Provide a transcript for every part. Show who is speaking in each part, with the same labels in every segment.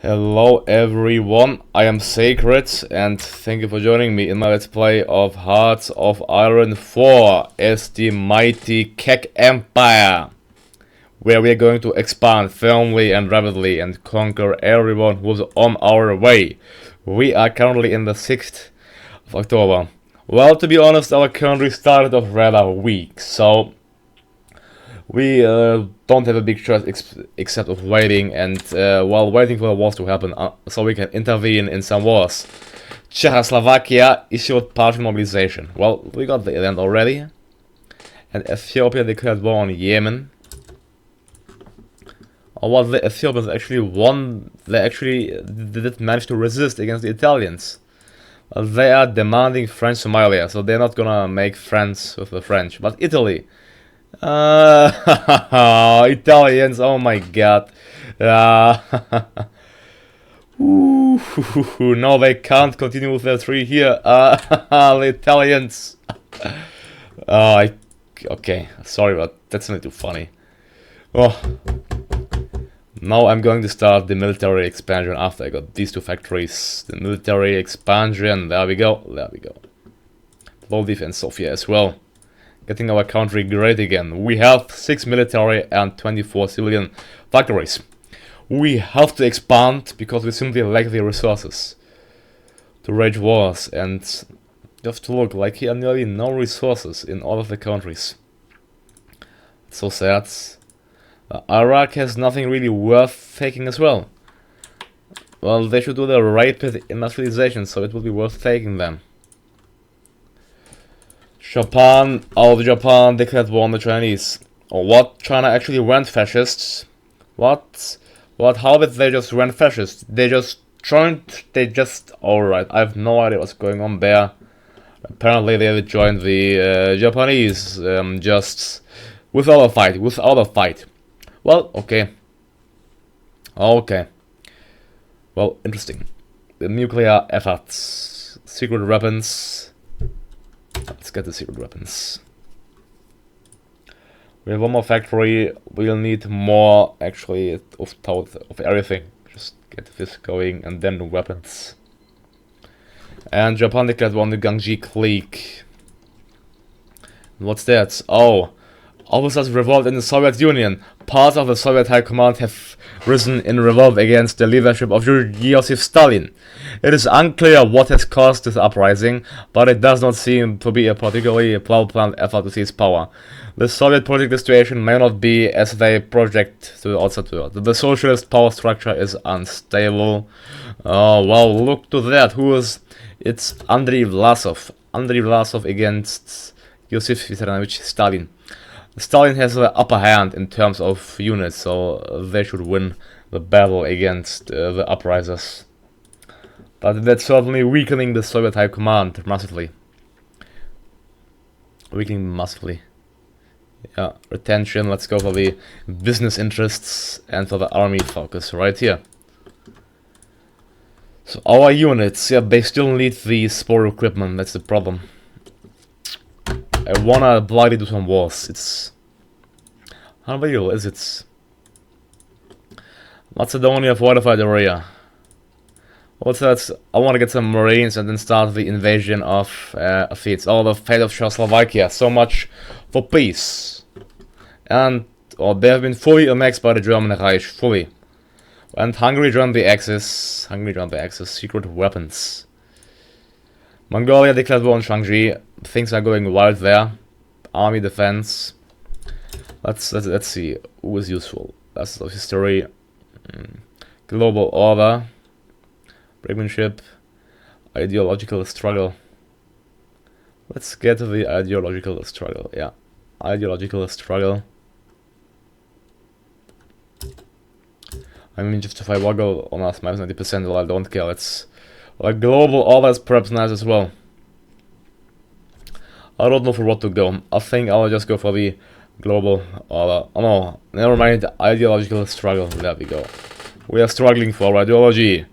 Speaker 1: Hello everyone, I am Sacred and thank you for joining me in my let's play of Hearts of Iron 4 as the mighty Kek Empire, where we are going to expand firmly and rapidly and conquer everyone who's on our way. We are currently in the 6th of October. Well, to be honest, our country started off rather weak, so we don't have a big choice except of waiting and while waiting for the wars to happen so we can intervene in some wars. Czechoslovakia issued partial mobilization. Well, we got the event already. And Ethiopia declared war on Yemen. Or what the Ethiopians actually won, they actually did manage to resist against the Italians. They are demanding French Somalia, so they're not gonna make friends with the French. But Italy, Italians, oh my god. No, they can't continue with their tree here. The Italians. Okay, sorry, but that's not too funny. Oh. Now I'm going to start the military expansion after I got these two factories. The military expansion, there we go, there we go. Plovdiv and Sofia as well. Getting our country great again. We have 6 military and 24 civilian factories. We have to expand because we simply lack the resources to wage wars, and you have to look like here are nearly no resources in all of the countries. It's so sad. Iraq has nothing really worth taking as well. Well, they should do the rapid industrialization, so it would be worth taking them. Japan, Japan declared war on the Chinese. Or what? China actually went fascists? What? How did they just went fascist? They just joined, alright, I have no idea what's going on there. Apparently they joined the Japanese, just without a fight. Well, okay. Well, interesting. The nuclear efforts, secret weapons. Let's get the secret weapons. We have one more factory. We'll need more, actually, of everything. Just get this going and then the weapons. And Japan declared war on the Gangji clique. What's that? Oh. Officers revolt in the Soviet Union. Parts of the Soviet High Command have risen in revolt against the leadership of Joseph Stalin. It is unclear what has caused this uprising, but it does not seem to be a particularly well-planned effort to seize power. The Soviet political situation may not be as they project to the outside world. The socialist power structure is unstable. Oh, well, look to that. It's Andrei Vlasov. Andrei Vlasov against Joseph Vissarionovich Stalin. Stalin has the upper hand in terms of units, so they should win the battle against the uprisers. But that's certainly weakening the Soviet High Command massively. Yeah, retention, let's go for the business interests and for the army focus right here. So our units, yeah, they still need the spore equipment, that's the problem. I wanna bloody do some wars. It's how real is it? Macedonia fortified area. What's that? I wanna get some marines and then start the invasion of Fits. Oh, the fate of Czechoslovakia. So much for peace. And they have been fully annexed by the German Reich, fully. And Hungary joined the Axis. Secret weapons. Mongolia declared war on Shanxi. Things are going wild there. Army defense. Let's see who is useful. That's the history. Global order. Brinkmanship. Ideological struggle. Let's get to the ideological struggle. Yeah, ideological struggle. I mean, just if I woggle on us minus 90%, well, I don't care. Let's. Like global order is perhaps nice as well. I don't know for what to go. I think I'll just go for the global order. Oh no, never mind. Ideological struggle. There we go. We are struggling for ideology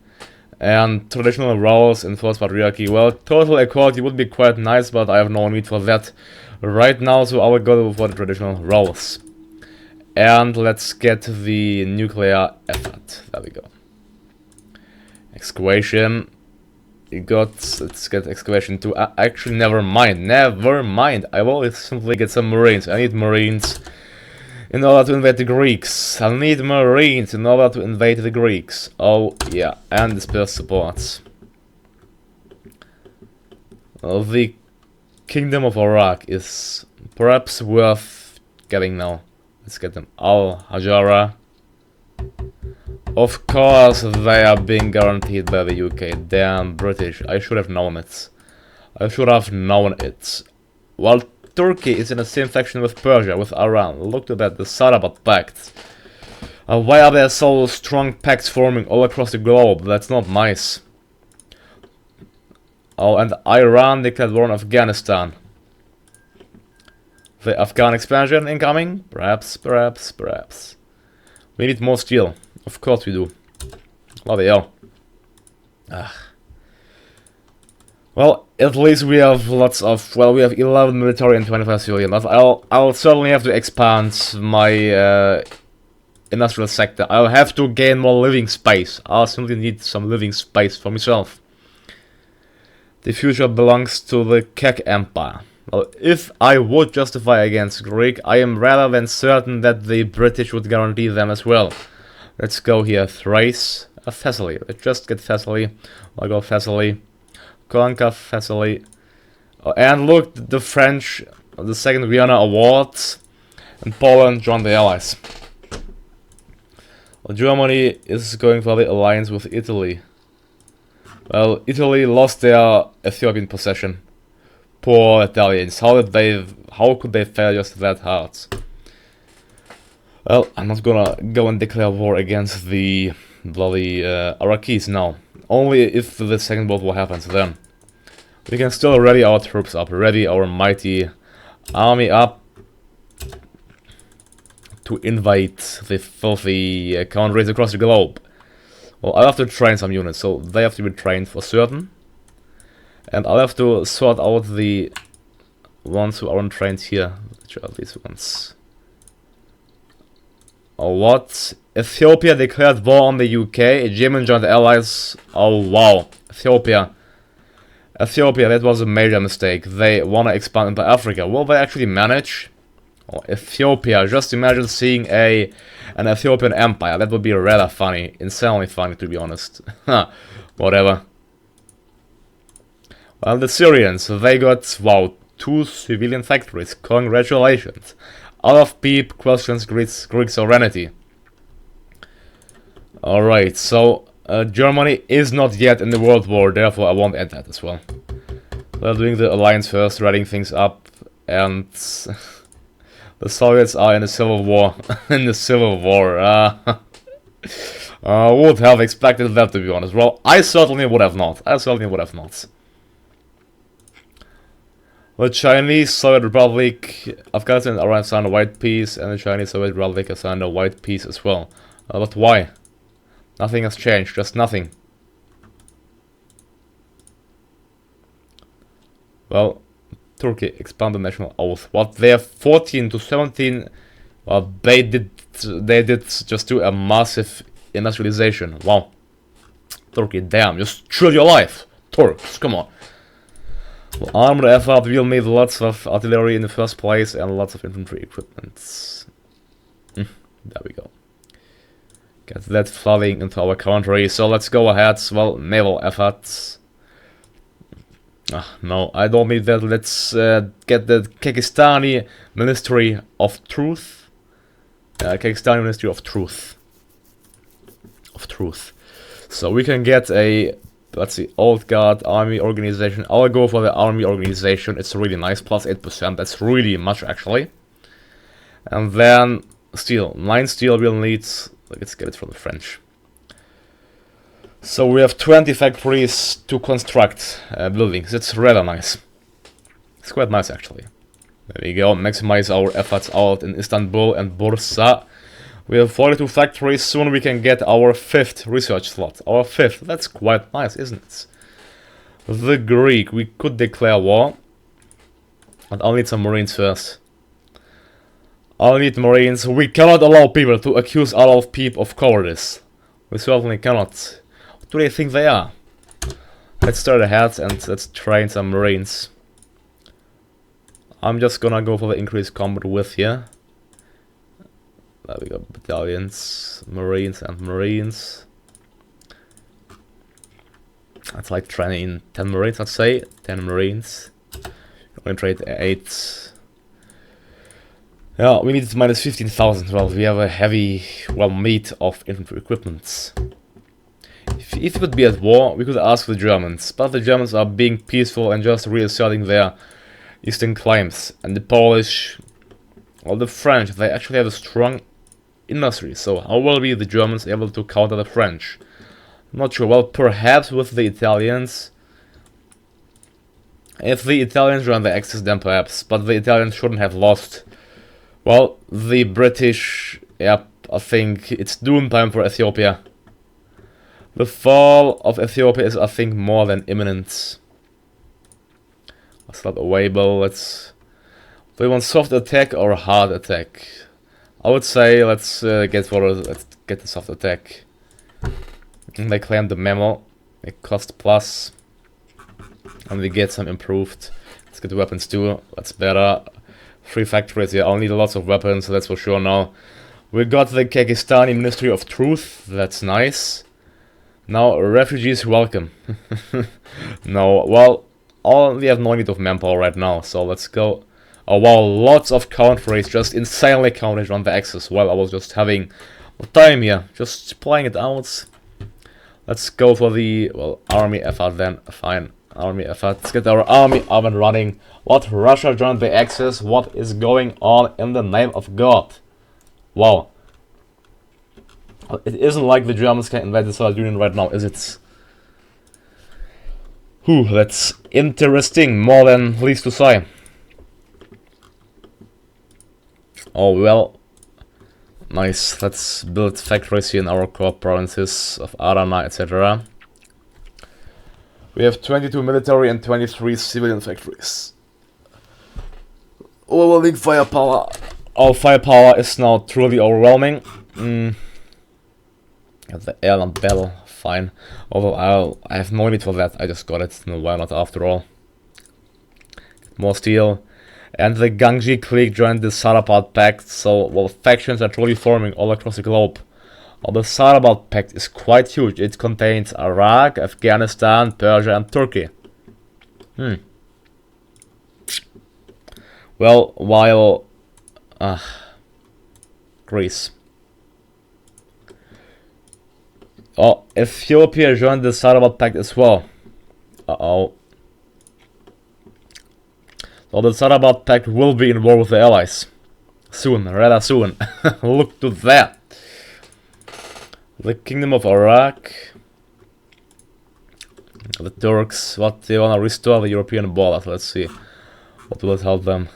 Speaker 1: and traditional roles in first patriarchy. Well, total equality would be quite nice, but I have no need for that right now, so I will go for the traditional roles. And let's get the nuclear effort. There we go. excavation. Let's get excavation too. Actually, never mind. I will simply get some marines. I need marines in order to invade the Greeks. I need marines in order to invade the Greeks. Oh yeah, and disperse supports. The Kingdom of Iraq is perhaps worth getting now. Let's get them. Al-Hajara. Of course, they are being guaranteed by the UK. Damn British. I should have known it. While Turkey is in the same faction with Persia, with Iran. Look at that, the Sarabat Pact. Why are there so strong pacts forming all across the globe? That's not nice. Oh, and Iran declared war on Afghanistan. The Afghan expansion incoming? Perhaps. We need more steel. Of course we do. Bloody hell. Well, at least we have lots of... Well, we have 11 military and 25 civilian. I'll certainly have to expand my industrial sector. I'll have to gain more living space. I'll simply need some living space for myself. The future belongs to the Kek Empire. Well, if I would justify against Greek, I am rather than certain that the British would guarantee them as well. Let's go here. Thrace. Thessaly. Let's just get Thessaly. I'll go Thessaly. Conquer Thessaly. And look, the French, the second Vienna Awards. And Poland joined the Allies. Well, Germany is going for the alliance with Italy. Well, Italy lost their Ethiopian possession. Poor Italians. How could they fail just that hard? Well, I'm not gonna go and declare war against the bloody Iraqis now. Only if the Second World War happens then. We can still ready our troops up, ready our mighty army up to invade the filthy countries across the globe. Well, I'll have to train some units, so they have to be trained for certain. And I'll have to sort out the ones who aren't trained here. Which are these ones? Oh, what? Ethiopia declared war on the UK. Yemen joined the Allies. Oh, wow. Ethiopia, that was a major mistake. They want to expand into Africa. Will they actually manage? Oh, Ethiopia. Just imagine seeing an Ethiopian empire. That would be rather funny. Insanely funny, to be honest. Whatever. Well, the Syrians, they got, wow, 2 civilian factories. Congratulations. Adolf Peep questions Greek sovereignty. Alright, so Germany is not yet in the World War, therefore I won't add that as well. We're doing the alliance first, writing things up, and the Soviets are in the Civil War. Would have expected that, to be honest. Well, I certainly would have not. The Chinese Soviet Republic, Afghanistan and Iran signed a white peace, and the Chinese Soviet Republic has signed a white peace as well. But why? Nothing has changed, just nothing. Well, Turkey expanded national oath. What, they're 14 to 17? Well, they did just do a massive industrialization. Wow. Turkey, damn, just chill your life. Turks, come on. Well, armored effort will need lots of artillery in the first place and lots of infantry equipment. There we go. Get that flooding into our country, so let's go ahead. Well, naval efforts. No, I don't need that. Let's get the Kekistani Ministry of Truth. Kekistani Ministry of Truth. So we can get a... Let's see, Old Guard, Army Organization. I'll go for the Army Organization. It's really nice, plus 8%. That's really much, actually. And then steel. 9 steel we'll need. Let's get it from the French. So we have 20 factories to construct buildings. It's rather nice. It's quite nice, actually. There we go. Maximize our efforts out in Istanbul and Bursa. We have 42 factories. Soon we can get our 5th research slot. Our 5th. That's quite nice, isn't it? The Greek. We could declare war. But I'll need some marines first. I'll need marines. We cannot allow people to accuse Adolf Peep of cowardice. We certainly cannot. do they think they are? Let's start ahead and let's train some Marines. I'm just gonna go for the increased combat width here. There we go, battalions, Marines and Marines. That's like training 10 Marines, let's say. 10 Marines. Only trade 8. Yeah, we need minus 15,000. Well, we have a heavy, well, meat of infantry equipment. If we would be at war, we could ask the Germans. But the Germans are being peaceful and just reasserting their eastern claims. And the Polish, well, the French, they actually have a strong industry. So how will be the Germans able to counter the French? I'm not sure. Well, perhaps with the Italians. If the Italians join the Axis, then perhaps. But the Italians shouldn't have lost. Well, the British, yep, I think it's doom time for Ethiopia. The fall of Ethiopia is, I think, more than imminent. Let's not awable. Do we want soft attack or hard attack? I would say let's get the soft attack. And they claim the memo. It cost plus. And we get some improved. Let's get the weapons too. That's better. 3 factories here. I'll need lots of weapons, so that's for sure now. We got the Kekistani Ministry of Truth. That's nice. Now, refugees welcome. No, well, we have no need of manpower right now, so let's go. Oh wow, lots of countries, just insanely counted on the Axis. Well, I was just having time here, just playing it out. Let's go for the, well, army effort then. Fine, army effort. Let's get our army up and running. What? Russia joined the Axis? What is going on in the name of God? Wow. It isn't like the Germans can invade the Soviet Union right now, is it? Whew, that's interesting, more than least to say. Oh well. Nice, let's build factories here in our core provinces of Adana, etc. We have 22 military and 23 civilian factories. Overwhelming firepower. Our firepower is now truly overwhelming. The airland battle, fine. Although I have no need for that, I just got it. No, why not after all? Get more steel. And the Gangji clique joined the Sarabad Pact, so, well, factions are truly forming all across the globe. Well, the Sarabad Pact is quite huge. It contains Iraq, Afghanistan, Persia and Turkey. Well, while... Greece. Oh, Ethiopia joined the Sarabad Pact as well. Uh-oh. So the Sarabad Pact will be in war with the Allies. Soon, rather soon. Look to that. The Kingdom of Iraq. The Turks, what, they wanna restore the European borders. Let's see. What will it help them?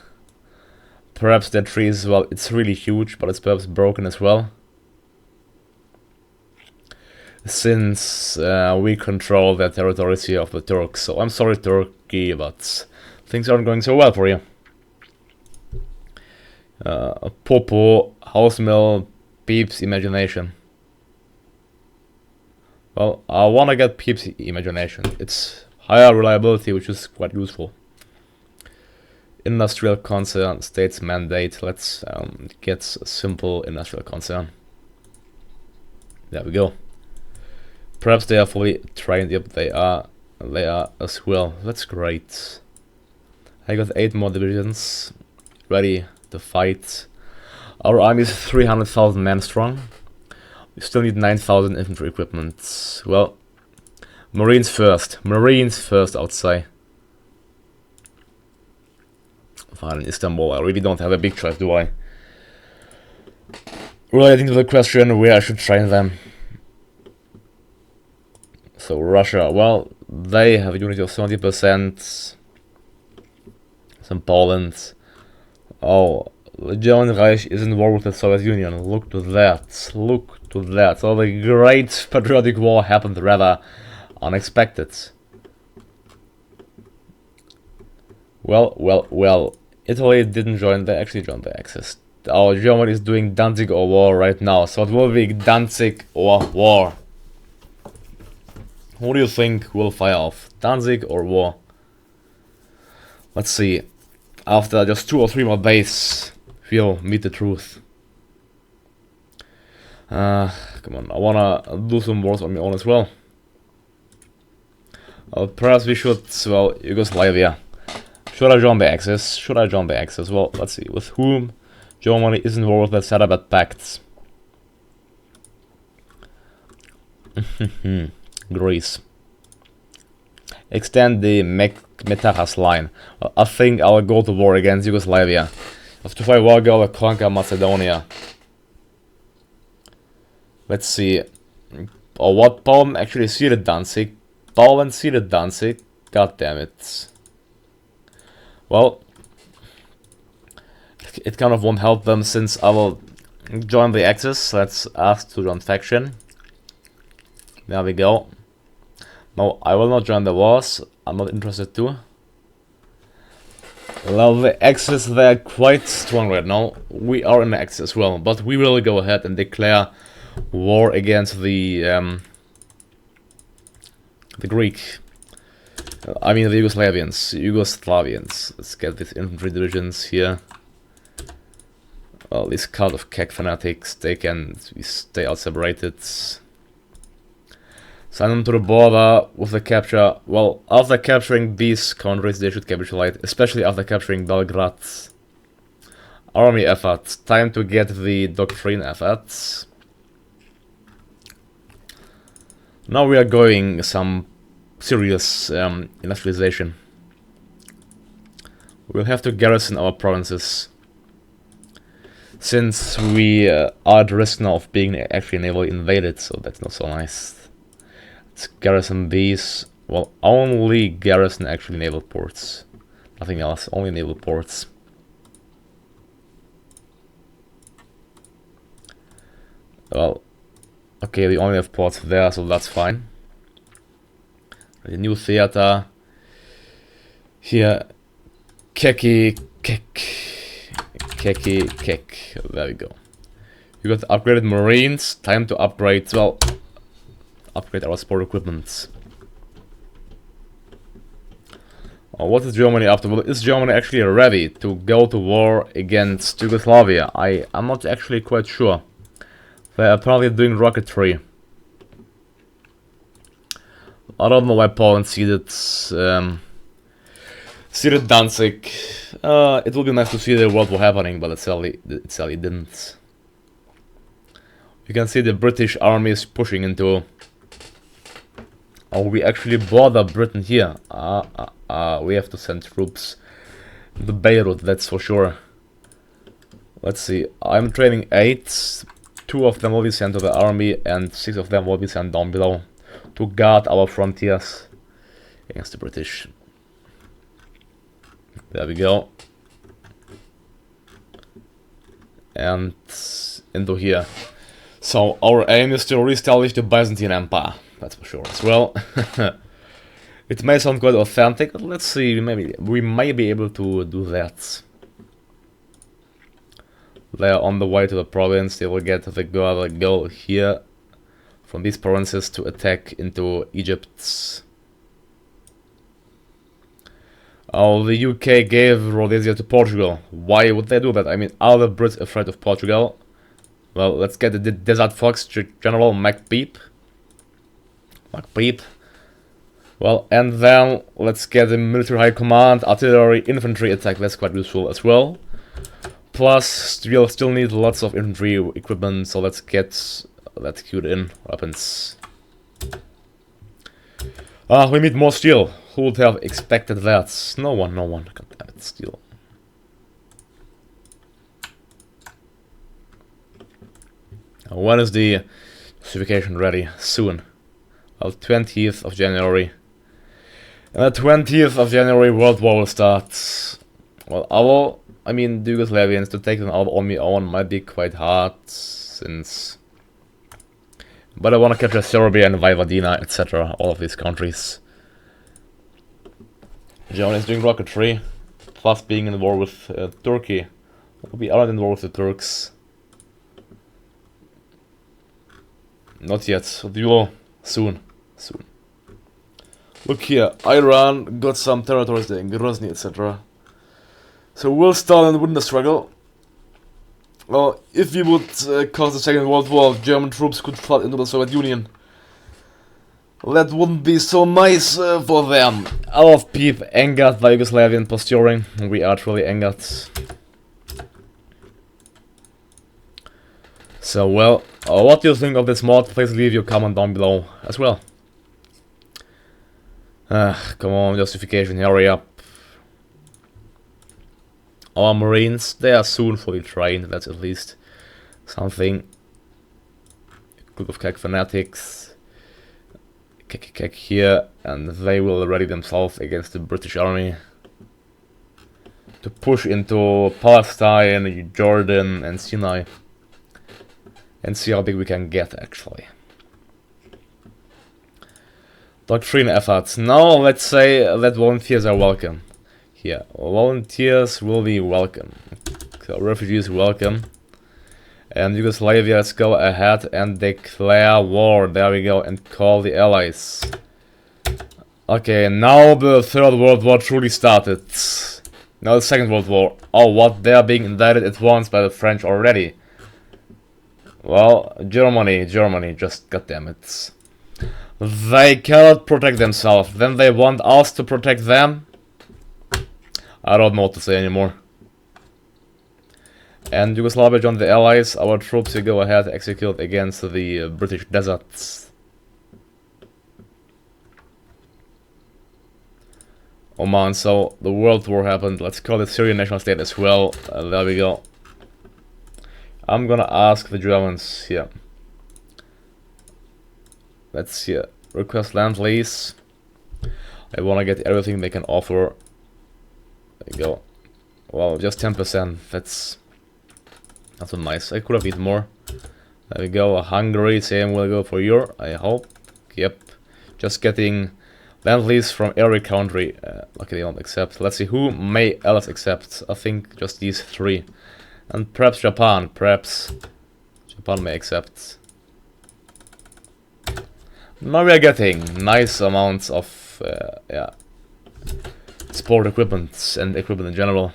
Speaker 1: Perhaps their trees, well, it's really huge, but it's perhaps broken as well. Since we control the territories here of the Turks. So I'm sorry, Turkey, but things aren't going so well for you. Popo, house mill, Peep's imagination. Well, I wanna get Peep's imagination. It's higher reliability, which is quite useful. Industrial concern, state's mandate. Let's get a simple industrial concern. There we go. Perhaps they are fully trained. Yep, they are as well. That's great. I got 8 more divisions ready to fight. Our army is 300,000 men strong. We still need 9,000 infantry equipment. Well, Marines first. Marines first, I would say. Fine, in Istanbul. I really don't have a big choice, do I? Relating to the question where I should train them. So Russia, well, they have a unity of 70%. Some Poland. Oh, the German Reich is in war with the Soviet Union. Look to that. Look to that. So the Great Patriotic War happened rather unexpected. Well. Italy didn't join, they actually joined the Axis. Our Germany is doing Danzig or war right now. So it will be Danzig or war. Who do you think will fire off? Danzig or war? Let's see. After just 2 or 3 more days, we'll meet the truth. Come on, I wanna do some wars on my own as well. Perhaps we should, well, Yugoslavia. Should I join the Axis? Should I join the Axis? Well, let's see. With whom? Germany isn't war with, let's set up at pacts. Greece. Extend the Metajas line. Well, I think I'll go to war against Yugoslavia. After 5 war, I'll conquer Macedonia. Let's see. Oh, what? Poland actually ceded Danzig. Poland ceded Danzig. God damn it. Well, it kind of won't help them since I will join the Axis. Let's ask to join faction. There we go. No, I will not join the wars. I'm not interested too. Well, the Axis, they're quite strong right now. We are in the Axis as well, but we will go ahead and declare war against the Greek. I mean the Yugoslavians. Let's get these infantry divisions here. Well, these cult of Kek fanatics, they can stay out separated. Send them to the border with the capture. Well, after capturing these countries, they should capitulate, especially after capturing Belgrade. Army efforts. Time to get the doctrine efforts. Now we are going some serious industrialization. We'll have to garrison our provinces. Since we are at risk now of being actually navally invaded, so that's not so nice. Let's garrison these. Well, only garrison actually naval ports. Nothing else, only naval ports. Well, okay, we only have ports there, so that's fine. The new theater. Here, Kek. There we go. You got upgraded marines. Time to upgrade, well, upgrade our sport equipment. What is Germany after? Well, is Germany actually ready to go to war against Yugoslavia? I'm not actually quite sure. They're apparently doing rocketry. I don't know why Poland ceded Danzig. It would be nice to see the World War happening, but it sadly didn't. You can see the British army is pushing into. Oh, we actually border Britain here. We have to send troops to Beirut, that's for sure. Let's see. I'm training 8. 2 of them will be sent to the army, and 6 of them will be sent down below to guard our frontiers against the British. There we go. And into here. So our aim is to reestablish the Byzantine Empire. That's for sure as well. It may sound quite authentic, but let's see, maybe we may be able to do that. They are on the way to the province. They will get the goal here from these provinces to attack into Egypt. Oh, the UK gave Rhodesia to Portugal. Why would they do that? I mean, are the Brits afraid of Portugal? Well, let's get the Desert Fox General MacPeep. Well, and then let's get the military high command, artillery, infantry attack. That's quite useful as well. Plus, we'll still need lots of infantry equipment, so let's get that queued in. Weapons. We need more steel. Who would have expected that? No one. God damn it, steel. When is the justification ready? Soon. Well, 20th of January. And the 20th of January, World War will start. Well, I mean, the Yugoslavians to take them out on my own might be quite hard, since. But I want to capture Serbia and Vojvodina, etc. All of these countries. Germany is doing rocketry, plus being in war with Turkey. We aren't in war with the Turks. Not yet. We will soon. Look here, Iran got some territories there in Grozny, etc. So will Stalin win the struggle? Well, if we would cause the Second World War, German troops could flood into the Soviet Union. That wouldn't be so nice for them. A lot of people angered by Yugoslavian posturing. We are truly angered. So, well, what do you think of this mod? Please leave your comment down below as well. Come on, justification, hurry up. Our Marines, they are soon fully trained, that's at least something. Group of Kek fanatics. Kek here, and they will ready themselves against the British army. To push into Palestine, Jordan and Sinai. And see how big we can get, actually. Doctrine efforts. Now, let's say that volunteers are welcome. Here, volunteers will be welcome. So, refugees welcome. And Yugoslavia, let's go ahead and declare war. There we go, and call the allies. Okay, now the Third World War truly started. Now the Second World War. Oh, what? They are being indicted at once by the French already. Well, Germany, just goddammit. They cannot protect themselves. Then they want us to protect them? I don't know what to say anymore. And Yugoslavia joined the Allies. Our troops will go ahead execute against the British deserts. Oman, so the World War happened. Let's call it Syrian national state as well. There we go. I'm gonna ask the Germans here. Let's see. Request land lease. I wanna get everything they can offer. There you go. Well, just 10%. That's not so nice. I could have eaten more. There we go. Hungary, same will go for you, I hope. Yep. Just getting land lease from every country. Okay, they don't accept. Let's see who may else accept. I think just these three. And perhaps Japan. Perhaps Japan may accept. Now we are getting nice amounts of yeah, sport equipment and equipment in general.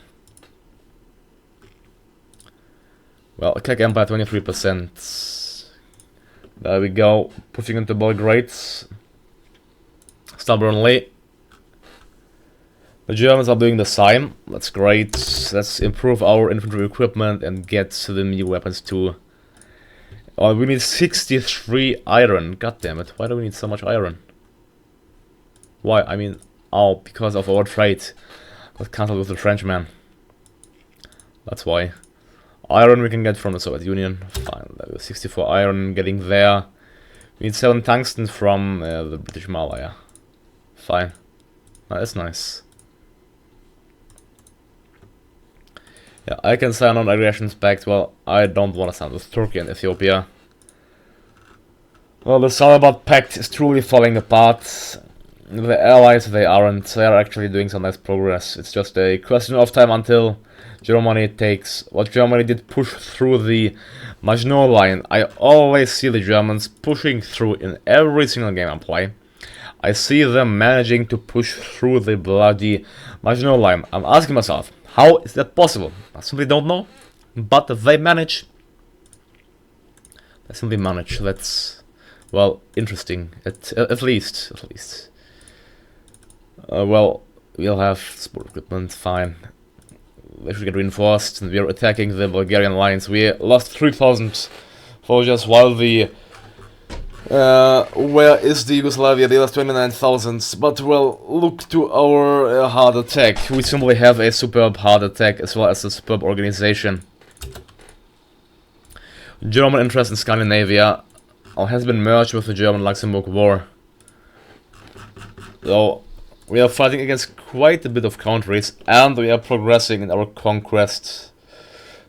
Speaker 1: Well, Kek Empire 23%. There we go. Pushing into Belgrade. Stubbornly. The Germans are doing the same. That's great. Let's improve our infantry equipment and get the new weapons too. Oh, we need 63 iron. God damn it. Why do we need so much iron? Why? I mean, oh, because of our trade. Got cancelled with the Frenchman. That's why. Iron we can get from the Soviet Union. Fine. 64 iron getting there. We need 7 tungsten from the British Malaya. Fine. That's nice. Yeah, I can sign on aggression pact. Well, I don't want to sign with Turkey and Ethiopia. Well, the Salabat pact is truly falling apart. The allies, they aren't. They are actually doing some nice progress. It's just a question of time until Germany takes what Germany did, push through the Maginot Line. I always see the Germans pushing through in every single game I play. I see them managing to push through the bloody Maginot Line. I'm asking myself, how is that possible? I simply don't know, but they manage. They simply manage. That's, well, interesting. At least. Well, we'll have sport equipment. Fine. They should get reinforced. And we are attacking the Bulgarian lines. We lost 3,000 soldiers while the where is the Yugoslavia? They lost 29,000. But well, look to our hard attack. We simply have a superb hard attack as well as a superb organization. German interest in Scandinavia has been merged with the German-Luxembourg War. So we are fighting against quite a bit of countries, and we are progressing in our conquest.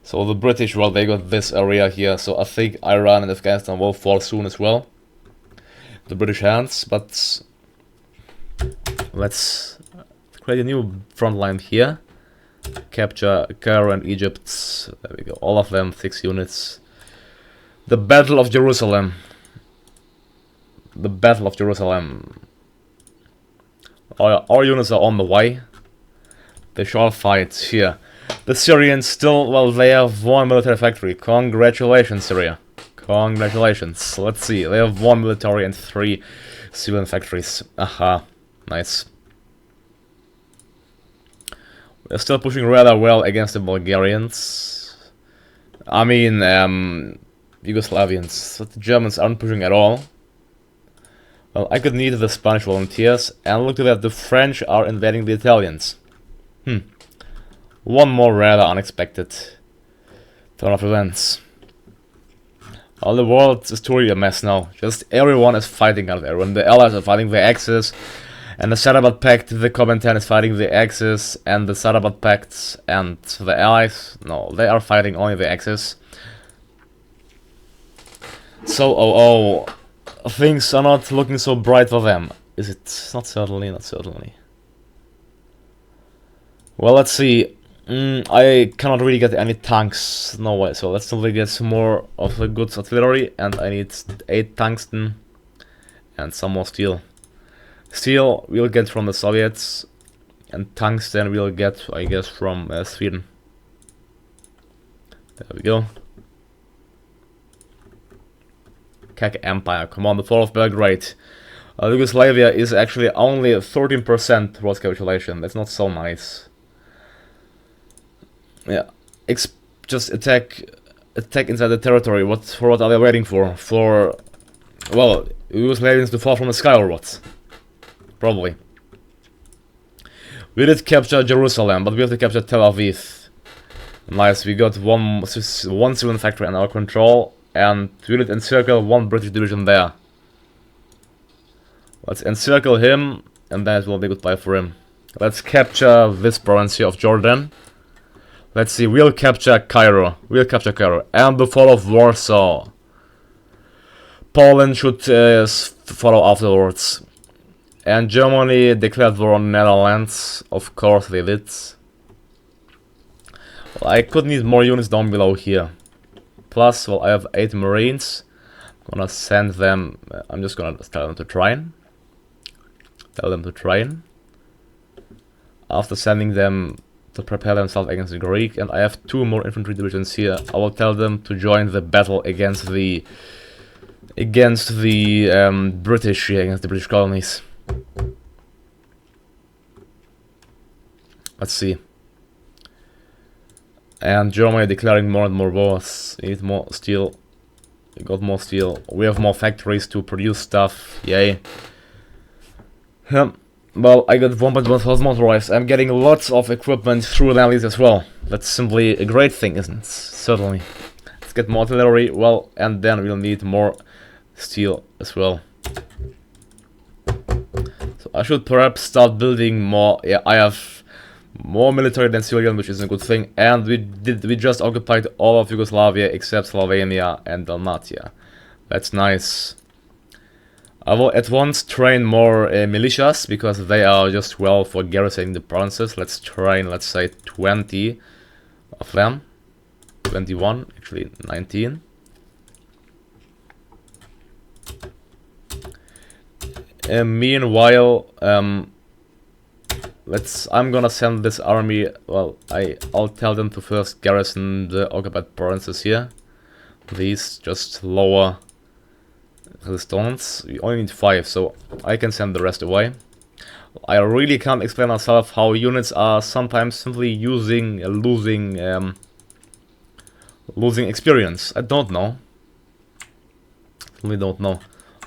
Speaker 1: So the British, well, they got this area here, so I think Iran and Afghanistan will fall soon as well. The British hands, but let's create a new front line here. Capture Cairo and Egypt. There we go, all of them, 6 units. The Battle of Jerusalem. The Battle of Jerusalem. Our units are on the way. They shall fight here. The Syrians still, well, they have 1 military factory. Congratulations, Syria. Congratulations. Let's see. They have 1 military and 3 civilian factories. Aha. Nice. We're still pushing rather well against the Bulgarians. I mean, Yugoslavians. But the Germans aren't pushing at all. Well, I could need the Spanish volunteers. And look at that, the French are invading the Italians. One more rather unexpected turn of events. All the world is truly a mess now. Just everyone is fighting out there. When the Allies are fighting the Axis, and the Sarabat Pact, the Comintern is fighting the Axis, and the Sarabat Pact and the Allies, no, they are fighting only the Axis. So, things are not looking so bright for them. Is it? Not certainly, not certainly. Well, let's see. I cannot really get any tanks, no way, so let's simply get some more of the good artillery, and I need 8 tungsten and some more steel. Steel we'll get from the Soviets, and tungsten we'll get, I guess, from Sweden. There we go. Kek Empire, come on, the fall of Belgrade. Yugoslavia is actually only 13% towards capitulation, that's not so nice. Yeah, just attack inside the territory. For what are they waiting for? For, well, Yugoslavians to fall from the sky or what? Probably. We did capture Jerusalem, but we have to capture Tel Aviv. Nice, we got one civilian factory under our control, and we did encircle 1 British division there. Let's encircle him, and then it will be goodbye for him. Let's capture this province here of Jordan. Let's see, we'll capture Cairo. And the fall of Warsaw. Poland should follow afterwards. And Germany declared war on Netherlands. Of course they did. Well, I could need more units down below here. Plus, well, I have 8 Marines. I'm gonna send them. I'm just gonna tell them to train. After sending them to prepare themselves against the Greek, and I have 2 more infantry divisions here. I will tell them to join the battle against the British, against the British colonies. Let's see. And Germany declaring more and more wars. We need more steel. We got more steel. We have more factories to produce stuff. Yay. Well, I got 1.1 thousand motorized. I'm getting lots of equipment through rallies as well. That's simply a great thing, isn't it? Certainly. Let's get more artillery, well, and then we'll need more steel as well. So I should perhaps start building more. Yeah, I have more military than civilian, which is a good thing. And we just occupied all of Yugoslavia except Slovenia and Dalmatia. That's nice. I will at once train more militias, because they are just well for garrisoning the provinces. Let's train, let's say, 20 of them. 21, actually 19. Meanwhile, I'm gonna send this army, well, I'll tell them to first garrison the occupied provinces here. These just lower resistance. We only need 5, so I can send the rest away. I really can't explain myself how units are sometimes simply losing experience. I don't know. Really don't know.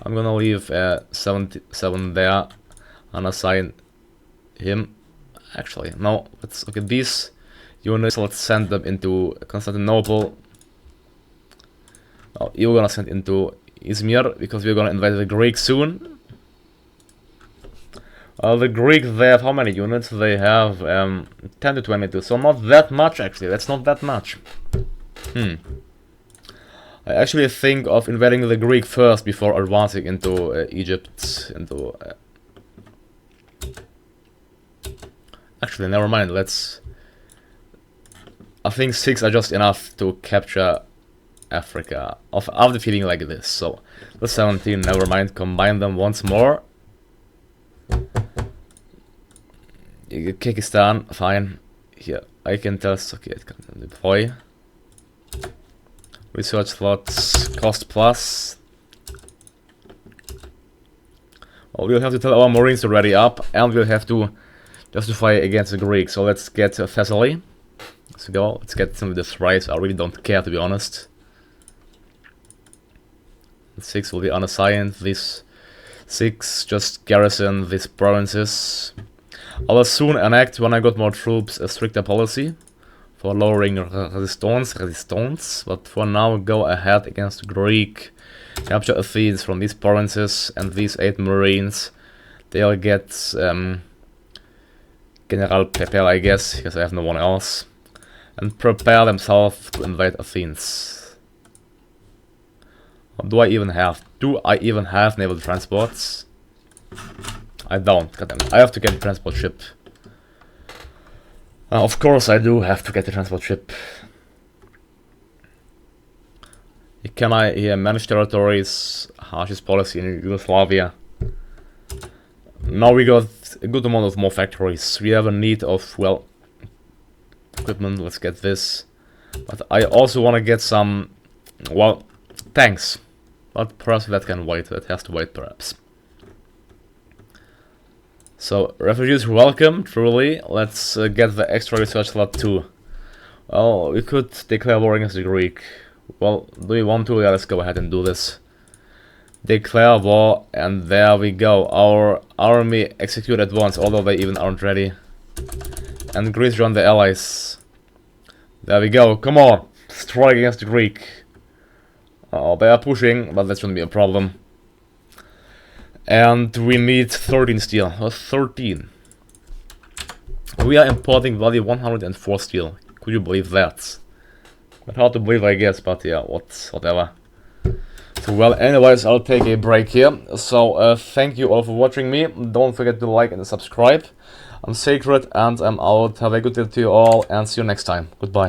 Speaker 1: I'm gonna leave 77 there and assign him. Actually, no. Let's look at these units. Let's send them into Constantinople. Oh, you're gonna send into Izmir, because we're gonna invade the Greeks soon. The Greeks, they have how many units? They have 10 to 22, so not that much actually. That's not that much. I actually think of invading the Greek first before advancing into Egypt. Actually, never mind. I think 6 are just enough to capture Africa. After feeling like this, so the 17, never mind, combine them once more. Kekistan, fine. Here, I can tell. Okay, it can deploy. Research slots, cost plus. Well, we'll have to tell our Marines to ready up, and we'll have to justify against the Greeks. So let's get Thessaly. Let's go. Let's get some of this right. I really don't care, to be honest. 6 will be unassigned. These 6 just garrison these provinces. I will soon enact, when I got more troops, a stricter policy for lowering resistance. But for now, go ahead against Greek. Capture Athens from these provinces, and these 8 Marines, they'll get General Pepe, I guess, because I have no one else, and prepare themselves to invade Athens. What do I even have? Do I even have naval transports? I don't. Goddamn. I have to get a transport ship. Of course I do have to get a transport ship. Can I manage territories? Harshest policy in Yugoslavia. Now we got a good amount of more factories. We have a need of, well, equipment. Let's get this. But I also want to get some, well, tanks. But perhaps that can wait. That has to wait, perhaps. So, refugees welcome, truly. Let's get the extra research slot too. Well, we could declare war against the Greek. Well, do we want to? Yeah, let's go ahead and do this. Declare war, and there we go. Our army execute at once, although they even aren't ready. And Greece joined the allies. There we go, come on! Strike against the Greek. Oh, they are pushing, but that shouldn't be a problem. And we need 13 steel. 13. We are importing value 104 steel. Could you believe that? Quite hard to believe, I guess, but yeah, whatever. So, well, anyways, I'll take a break here. So, thank you all for watching me. Don't forget to like and subscribe. I'm Sacred, and I'm out. Have a good day to you all, and see you next time. Goodbye.